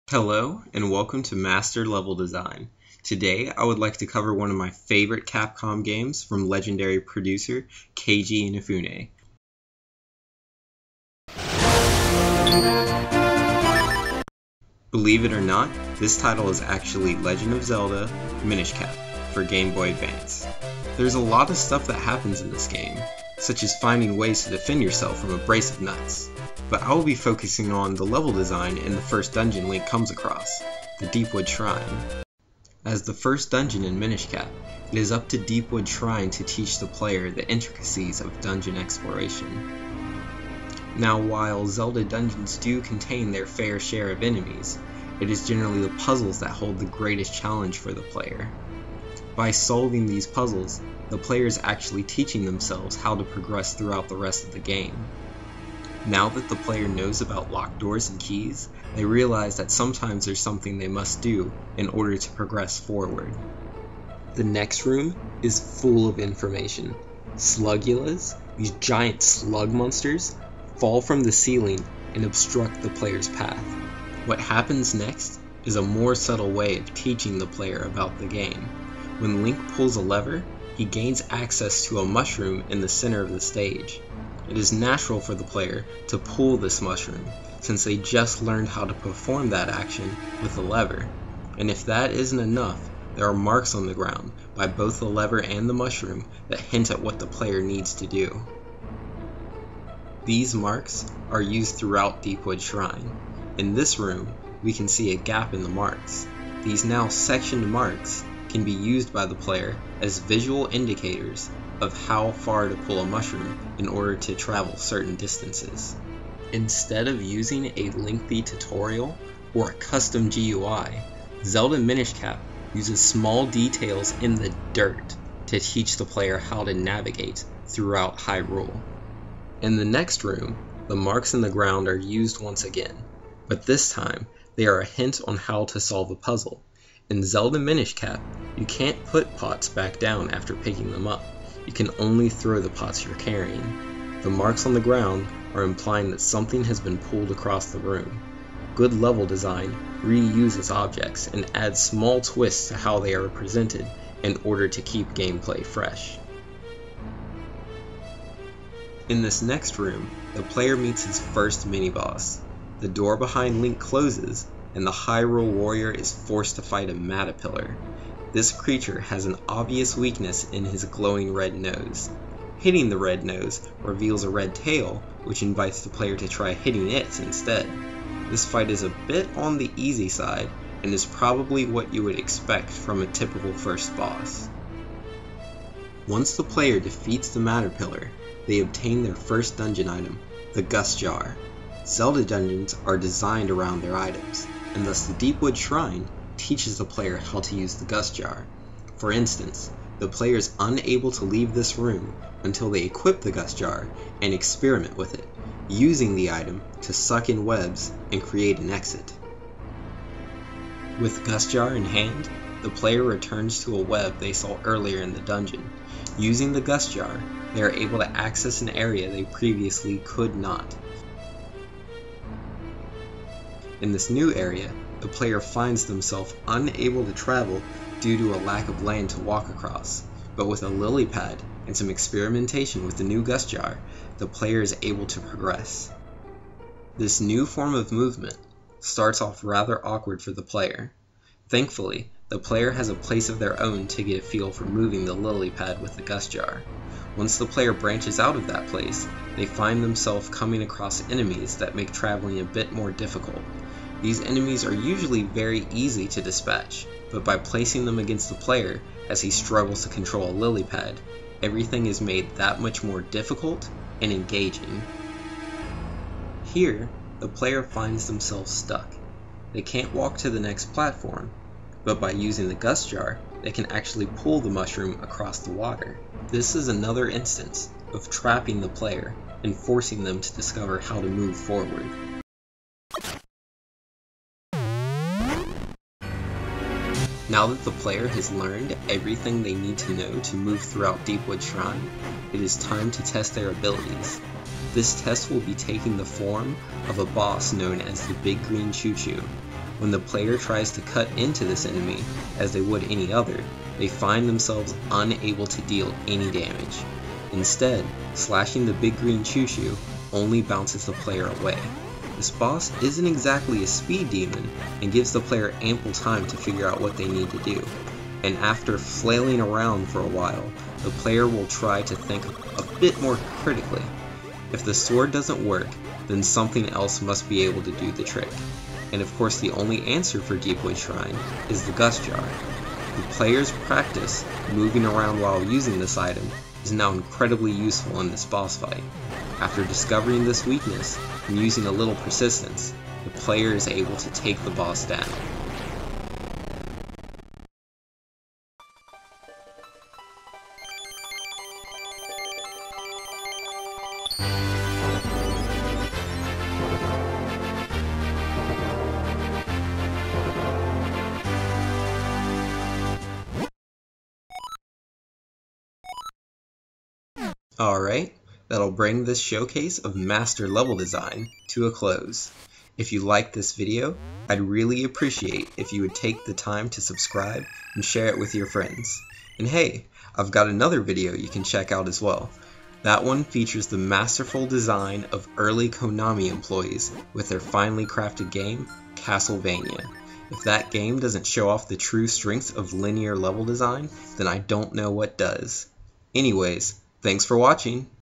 Hello and welcome to Master Level Design. Today I would like to cover one of my favorite Capcom games from legendary producer Keiji Inafune. Believe it or not, this title is actually Legend of Zelda Minish Cap for Game Boy Advance. There's a lot of stuff that happens in this game, such as finding ways to defend yourself from a brace of nuts. But I will be focusing on the level design in the first dungeon Link comes across, the Deepwood Shrine. As the first dungeon in Minish Cap, it is up to Deepwood Shrine to teach the player the intricacies of dungeon exploration. Now, while Zelda dungeons do contain their fair share of enemies, it is generally the puzzles that hold the greatest challenge for the player. By solving these puzzles, the player is actually teaching themselves how to progress throughout the rest of the game. Now that the player knows about locked doors and keys, they realize that sometimes there's something they must do in order to progress forward. The next room is full of information. Slugulas, these giant slug monsters, fall from the ceiling and obstruct the player's path. What happens next is a more subtle way of teaching the player about the game. When Link pulls a lever, he gains access to a mushroom in the center of the stage. It is natural for the player to pull this mushroom, since they just learned how to perform that action with the lever. And if that isn't enough, there are marks on the ground by both the lever and the mushroom that hint at what the player needs to do. These marks are used throughout Deepwood Shrine. In this room, we can see a gap in the marks. These now sectioned marks can be used by the player as visual indicators of how far to pull a mushroom in order to travel certain distances. Instead of using a lengthy tutorial or a custom GUI, Zelda Minish Cap uses small details in the dirt to teach the player how to navigate throughout Hyrule. In the next room, the marks in the ground are used once again, but this time they are a hint on how to solve a puzzle. In Zelda Minish Cap, you can't put pots back down after picking them up. You can only throw the pots you're carrying. The marks on the ground are implying that something has been pulled across the room. Good level design reuses objects and adds small twists to how they are presented in order to keep gameplay fresh. In this next room, the player meets his first mini-boss. The door behind Link closes, and the Hyrule warrior is forced to fight a Matapillar. This creature has an obvious weakness in his glowing red nose. Hitting the red nose reveals a red tail, which invites the player to try hitting it instead. This fight is a bit on the easy side, and is probably what you would expect from a typical first boss. Once the player defeats the Matapillar, they obtain their first dungeon item, the Gust Jar. Zelda dungeons are designed around their items, and thus the Deepwood Shrine teaches the player how to use the Gust Jar. For instance, the player is unable to leave this room until they equip the Gust Jar and experiment with it, using the item to suck in webs and create an exit. With Gust Jar in hand, the player returns to a web they saw earlier in the dungeon. Using the Gust Jar, they are able to access an area they previously could not. In this new area, the player finds themselves unable to travel due to a lack of land to walk across, but with a lily pad and some experimentation with the new Gust Jar, the player is able to progress. This new form of movement starts off rather awkward for the player. Thankfully, the player has a place of their own to get a feel for moving the lily pad with the Gust Jar. Once the player branches out of that place, they find themselves coming across enemies that make traveling a bit more difficult. These enemies are usually very easy to dispatch, but by placing them against the player as he struggles to control a lily pad, everything is made that much more difficult and engaging. Here, the player finds themselves stuck. They can't walk to the next platform, but by using the Gust Jar, they can actually pull the mushroom across the water. This is another instance of trapping the player and forcing them to discover how to move forward. Now that the player has learned everything they need to know to move throughout Deepwood Shrine, it is time to test their abilities. This test will be taking the form of a boss known as the Big Green Choo Choo. When the player tries to cut into this enemy, as they would any other, they find themselves unable to deal any damage. Instead, slashing the big green choo-choo only bounces the player away. This boss isn't exactly a speed demon and gives the player ample time to figure out what they need to do. And after flailing around for a while, the player will try to think a bit more critically. If the sword doesn't work, then something else must be able to do the trick. And of course the only answer for Deepwood Shrine is the Gust Jar. The player's practice moving around while using this item is now incredibly useful in this boss fight. After discovering this weakness and using a little persistence, the player is able to take the boss down. Alright, that'll bring this showcase of master level design to a close. If you liked this video, I'd really appreciate if you would take the time to subscribe and share it with your friends. And hey, I've got another video you can check out as well. That one features the masterful design of early Konami employees with their finely crafted game, Castlevania. If that game doesn't show off the true strengths of linear level design, then I don't know what does. Anyways, thanks for watching.